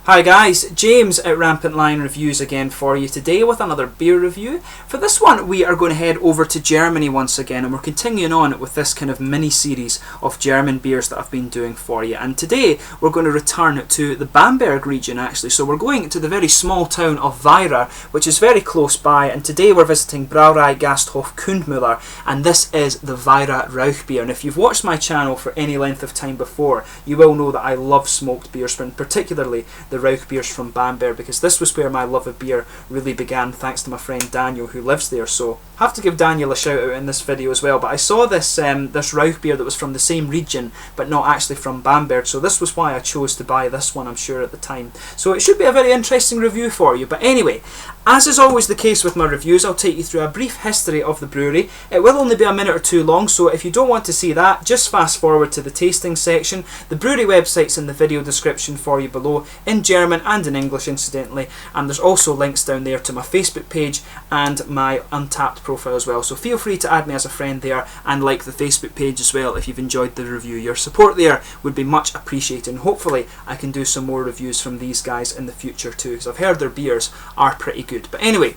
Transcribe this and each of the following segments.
Hi guys, James at RampantLionReviews again for you today with another beer review. For this one we are going to head over to Germany once again, and we're continuing on with this kind of mini series of German beers that I've been doing for you. And today we're going to return to the Bamberg region actually, so we're going to the very small town of Weiherer, which is very close by, and today we're visiting Brauerei Gasthof Kundmüller, and this is the Weiherer Rauch beer. And if you've watched my channel for any length of time before, you will know that I love smoked beers, and particularly the Rauch beers from Bamberg, because this was where my love of beer really began, thanks to my friend Daniel who lives there. So I have to give Daniel a shout out in this video as well. But I saw this this Rauch beer that was from the same region but not actually from Bamberg, so this was why I chose to buy this one, I'm sure, at the time. So it should be a very interesting review for you. But anyway, as is always the case with my reviews, I'll take you through a brief history of the brewery. It will only be a minute or two long, so if you don't want to see that, just fast forward to the tasting section. The brewery website's in the video description for you below, in German and in English incidentally, and there's also links down there to my Facebook page and my Untappd profile as well, so feel free to add me as a friend there and like the Facebook page as well if you've enjoyed the review. Your support there would be much appreciated, and hopefully I can do some more reviews from these guys in the future too, because I've heard their beers are pretty good. But anyway,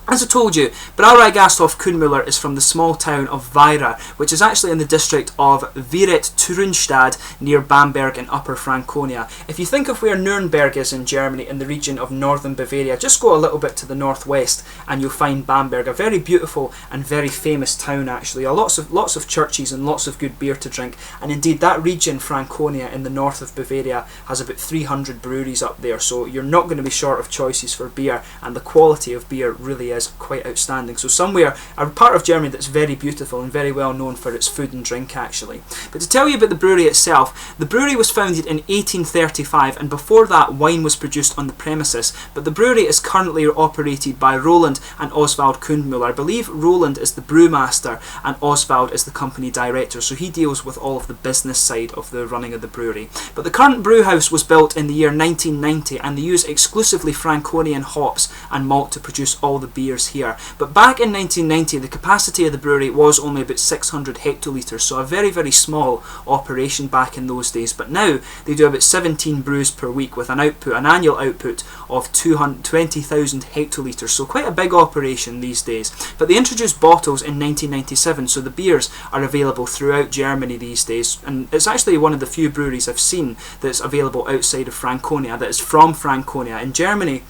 as I told you, Brauerei Gasthof Kundmüller is from the small town of Weiherer, which is actually in the district of Viereth-Trunstadt near Bamberg in Upper Franconia. If you think of where Nuremberg is in Germany, in the region of northern Bavaria, just go a little bit to the northwest and you'll find Bamberg, a very beautiful and very famous town actually. Lots of churches and lots of good beer to drink, and indeed that region, Franconia, in the north of Bavaria, has about 300 breweries up there, so you're not going to be short of choices for beer, and the quality of beer really is quite outstanding. So somewhere, a part of Germany that's very beautiful and very well known for its food and drink actually. But to tell you about the brewery itself, the brewery was founded in 1835, and before that wine was produced on the premises, but the brewery is currently operated by Roland and Oswald Kundmüller. I believe Roland is the brewmaster and Oswald is the company director, so he deals with all of the business side of the running of the brewery. But the current brew house was built in the year 1990, and they use exclusively Franconian hops and malt to produce all the beers here. But back in 1990 the capacity of the brewery was only about 600 hectolitres, so a very small operation back in those days. But now they do about 17 brews per week with an annual output of 20,000 hectolitres, so quite a big operation these days. But they introduced bottles in 1997, so the beers are available throughout Germany these days, and it's actually one of the few breweries I've seen that's available outside of Franconia, that is from Franconia. In Germany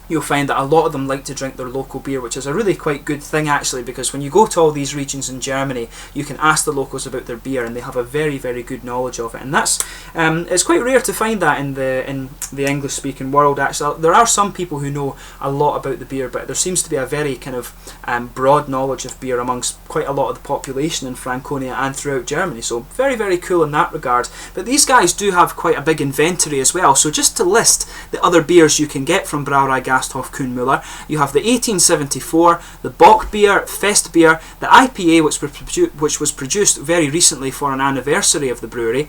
you'll find that a lot of them like to drink their local beer, which is a really quite good thing actually, because when you go to all these regions in Germany you can ask the locals about their beer and they have a very good knowledge of it, and that's it's quite rare to find that in the English speaking world actually. There are some people who know a lot about the beer, but there seems to be a very kind of broad knowledge of beer amongst quite a lot of the population in Franconia and throughout Germany, so very cool in that regard. But these guys do have quite a big inventory as well, so just to list the other beers you can get from Brauerei Gasthof Kundmüller, you have the 1874, the Bock beer, Fest beer, the IPA which was produced very recently for an anniversary of the brewery.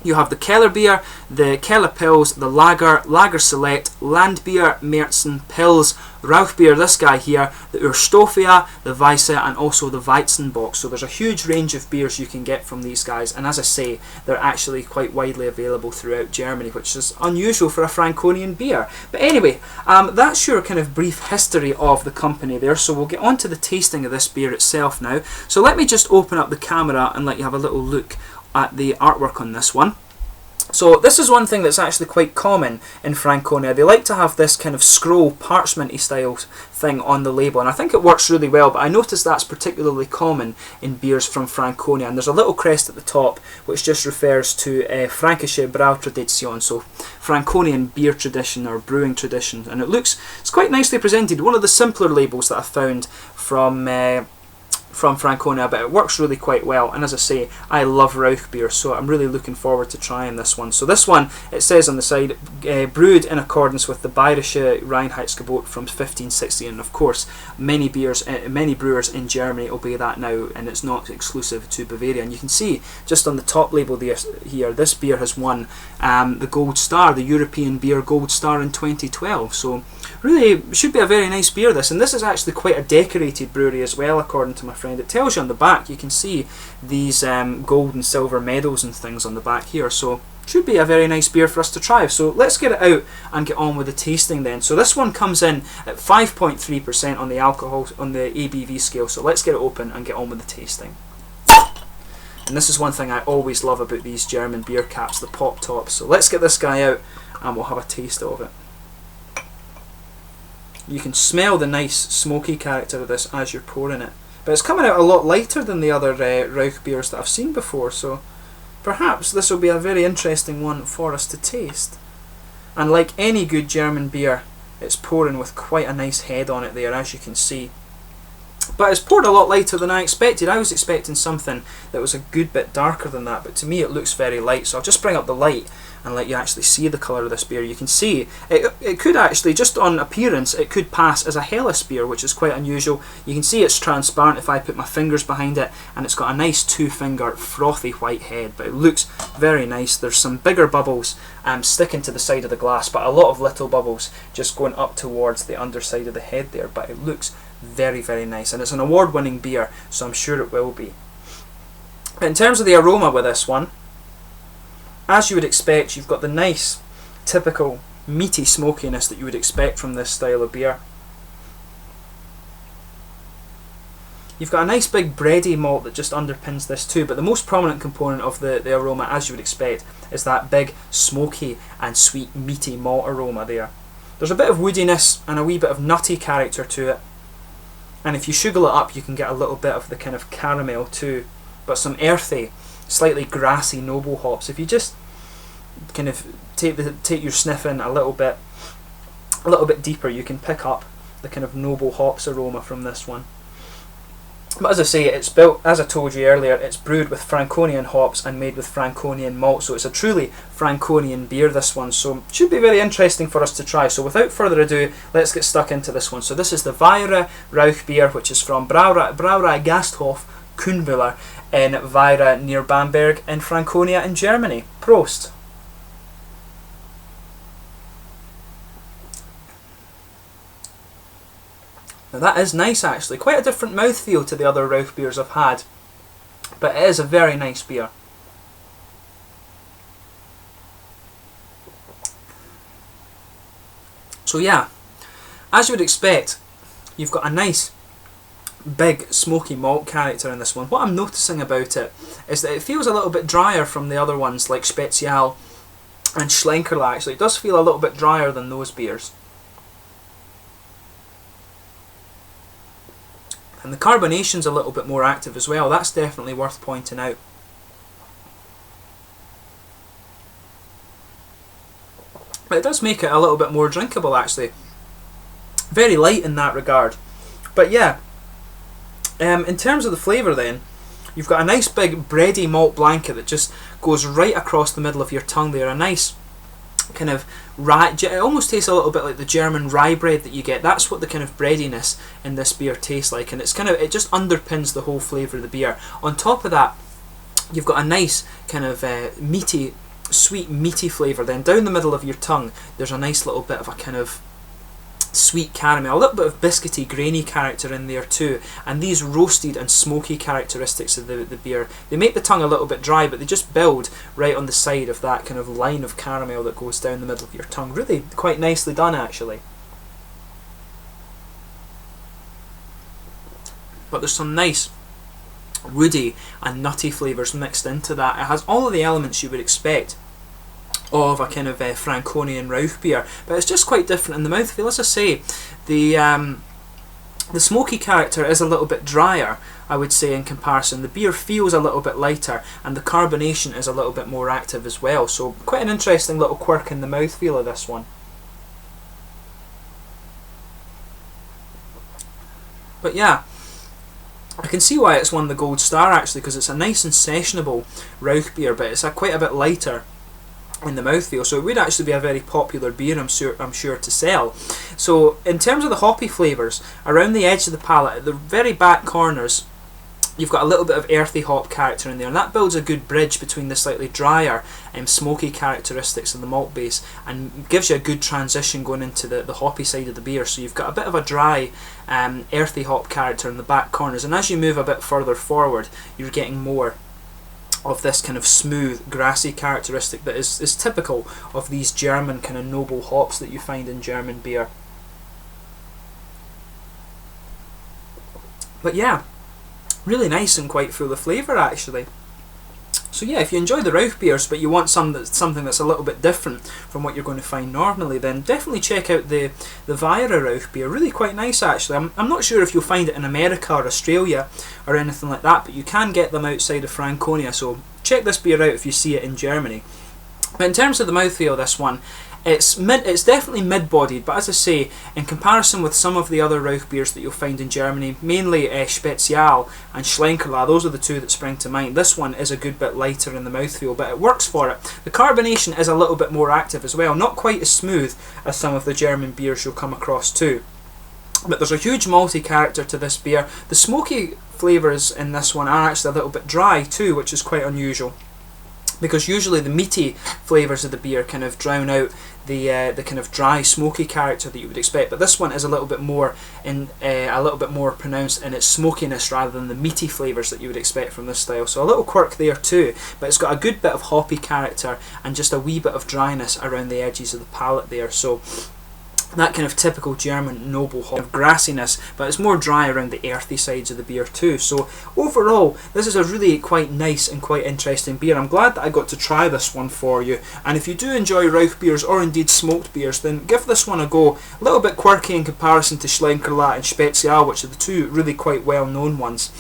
You have the Keller beer, the Keller Pils, the Lager Select, Land beer, Märzen, Pils, Rauch beer, this guy here, the Urstoffia, the Weisse, and also the Weizenbock. So there's a huge range of beers you can get from these guys, and as I say, they're actually quite widely available throughout Germany, which is unusual for a Franconian beer. But anyway, that's your kind of brief history of the company there, so we'll get on to the tasting of this beer itself now. So let me just open up the camera and let you have a little look at the artwork on this one. So this is one thing that's actually quite common in Franconia. They like to have this kind of scroll, parchmenty style thing on the label, and I think it works really well, but I noticed that's particularly common in beers from Franconia. And there's a little crest at the top which just refers to Fränkische Brautradition, so Franconian beer tradition or brewing tradition, and it's quite nicely presented. One of the simpler labels that I found from Franconia, but it works really quite well, and as I say, I love Rauch beer, so I'm really looking forward to trying this one. So this one, it says on the side, brewed in accordance with the Bayerische Reinheitsgebot from 1560, and of course many brewers in Germany obey that now, and it's not exclusive to Bavaria. And you can see just on the top label there, here, this beer has won the Gold Star, the European Beer Gold Star in 2012, so really should be a very nice beer this. And this is actually quite a decorated brewery as well, according to my friend. It tells you on the back, you can see these gold and silver medals and things on the back here, so should be a very nice beer for us to try. So let's get it out and get on with the tasting then. So this one comes in at 5.3% on the alcohol, on the ABV scale. So let's get it open and get on with the tasting. And this is one thing I always love about these German beer caps, the pop tops. So let's get this guy out and we'll have a taste of it. You can smell the nice smoky character of this as you're pouring it. But it's coming out a lot lighter than the other Rauch beers that I've seen before, so perhaps this will be a very interesting one for us to taste. And like any good German beer, it's pouring with quite a nice head on it there, as you can see. But it's poured a lot lighter than I expected. I was expecting something that was a good bit darker than that, but to me it looks very light. So I'll just bring up the light and let you actually see the colour of this beer. You can see it could actually, just on appearance, it could pass as a Helles beer, which is quite unusual. You can see it's transparent if I put my fingers behind it, and it's got a nice two-finger frothy white head, but it looks very nice. There's some bigger bubbles sticking to the side of the glass, but a lot of little bubbles just going up towards the underside of the head there, but it looks very, very nice, and it's an award-winning beer, so I'm sure it will be. In terms of the aroma with this one, as you would expect, you've got the nice, typical, meaty smokiness that you would expect from this style of beer. You've got a nice big bready malt that just underpins this too, but the most prominent component of the aroma, as you would expect, is that big, smoky and sweet, meaty malt aroma there. There's a bit of woodiness and a wee bit of nutty character to it, and if you sugar it up you can get a little bit of the kind of caramel too, but some earthy, slightly grassy noble hops. If you just kind of take your sniff in a little bit deeper, you can pick up the kind of noble hops aroma from this one. But as I say, it's built, as I told you earlier, it's brewed with Franconian hops and made with Franconian malt, so it's a truly Franconian beer, this one, so it should be very interesting for us to try. So without further ado, let's get stuck into this one. So this is the Weiherer Rauch beer, which is from Brauerei Gasthof Kundmüller in Weiherer near Bamberg in Franconia in Germany. Prost! Now that is nice actually, quite a different mouthfeel to the other Rauch beers I've had, but it is a very nice beer. So yeah, as you would expect, you've got a nice big smoky malt character in this one. What I'm noticing about it is that it feels a little bit drier from the other ones like Spezial and Schlenkerla actually. It does feel a little bit drier than those beers. And the carbonation's a little bit more active as well. That's definitely worth pointing out. But it does make it a little bit more drinkable actually. Very light in that regard. But yeah, in terms of the flavour then, you've got a nice big bready malt blanket that just goes right across the middle of your tongue there. A nice kind of rye, it almost tastes a little bit like the German rye bread that you get. That's what the kind of breadiness in this beer tastes like, and it's kind of, it just underpins the whole flavour of the beer. On top of that, you've got a nice kind of meaty, sweet meaty flavour. Then down the middle of your tongue there's a nice little bit of a kind of sweet caramel, a little bit of biscuity, grainy character in there too, and these roasted and smoky characteristics of the beer, they make the tongue a little bit dry, but they just build right on the side of that kind of line of caramel that goes down the middle of your tongue. Really quite nicely done actually. But there's some nice woody and nutty flavours mixed into that. It has all of the elements you would expect of a kind of Franconian Rauch beer, but it's just quite different in the mouthfeel. As I say, the smoky character is a little bit drier, I would say, in comparison. The beer feels a little bit lighter, and the carbonation is a little bit more active as well, so quite an interesting little quirk in the mouthfeel of this one. But yeah, I can see why it's won the gold star actually, because it's a nice and sessionable Rauch beer, but it's quite a bit lighter in the mouthfeel, so it would actually be a very popular beer, I'm sure to sell. So in terms of the hoppy flavours, around the edge of the palate, at the very back corners, you've got a little bit of earthy hop character in there, and that builds a good bridge between the slightly drier and smoky characteristics of the malt base, and gives you a good transition going into the hoppy side of the beer. So you've got a bit of a dry earthy hop character in the back corners, and as you move a bit further forward you're getting more of this kind of smooth, grassy characteristic that is typical of these German kind of noble hops that you find in German beer. But yeah, really nice and quite full of flavour actually. So yeah, if you enjoy the Rauch beers but you want something that's a little bit different from what you're going to find normally, then definitely check out the Weiherer Rauch beer. Really quite nice actually. I'm not sure if you'll find it in America or Australia or anything like that, but you can get them outside of Franconia, so check this beer out if you see it in Germany. But in terms of the mouthfeel of this one, it's definitely mid-bodied, but as I say, in comparison with some of the other Rauch beers that you'll find in Germany, mainly Spezial and Schlenkerla, those are the two that spring to mind. This one is a good bit lighter in the mouthfeel, but it works for it. The carbonation is a little bit more active as well, not quite as smooth as some of the German beers you'll come across too. But there's a huge malty character to this beer. The smoky flavours in this one are actually a little bit dry too, which is quite unusual, because usually the meaty flavours of the beer kind of drown out the kind of dry, smoky character that you would expect. But this one is a little bit more pronounced in its smokiness rather than the meaty flavours that you would expect from this style. So a little quirk there too, but it's got a good bit of hoppy character and just a wee bit of dryness around the edges of the palate there. So that kind of typical German noble hop of grassiness, but it's more dry around the earthy sides of the beer too. So overall, this is a really quite nice and quite interesting beer. I'm glad that I got to try this one for you, and if you do enjoy Rauch beers or indeed smoked beers, then give this one a go. A little bit quirky in comparison to Schlenkerla and Spezial, which are the two really quite well known ones.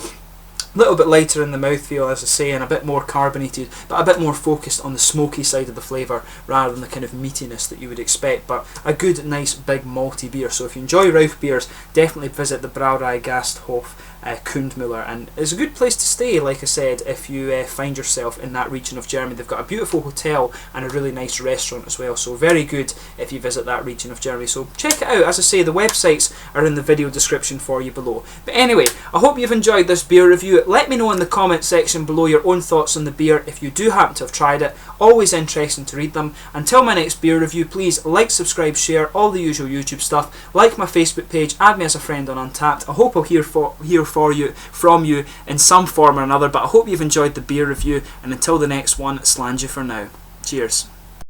A little bit lighter in the mouthfeel, as I say, and a bit more carbonated, but a bit more focused on the smoky side of the flavour rather than the kind of meatiness that you would expect. But a good, nice, big malty beer. So if you enjoy Rauch beers, definitely visit the Brauerei Gasthof Kundmüller, and it's a good place to stay, like I said, if you find yourself in that region of Germany. They've got a beautiful hotel and a really nice restaurant as well, so very good if you visit that region of Germany. So check it out. As I say, the websites are in the video description for you below. But anyway, I hope you've enjoyed this beer review. Let me know in the comment section below your own thoughts on the beer if you do happen to have tried it. Always interesting to read them. Until my next beer review, please like, subscribe, share, all the usual YouTube stuff. Like my Facebook page, add me as a friend on Untappd. I hope I'll hear from you in some form or another, but I hope you've enjoyed the beer review, and until the next one, slange you for now. Cheers.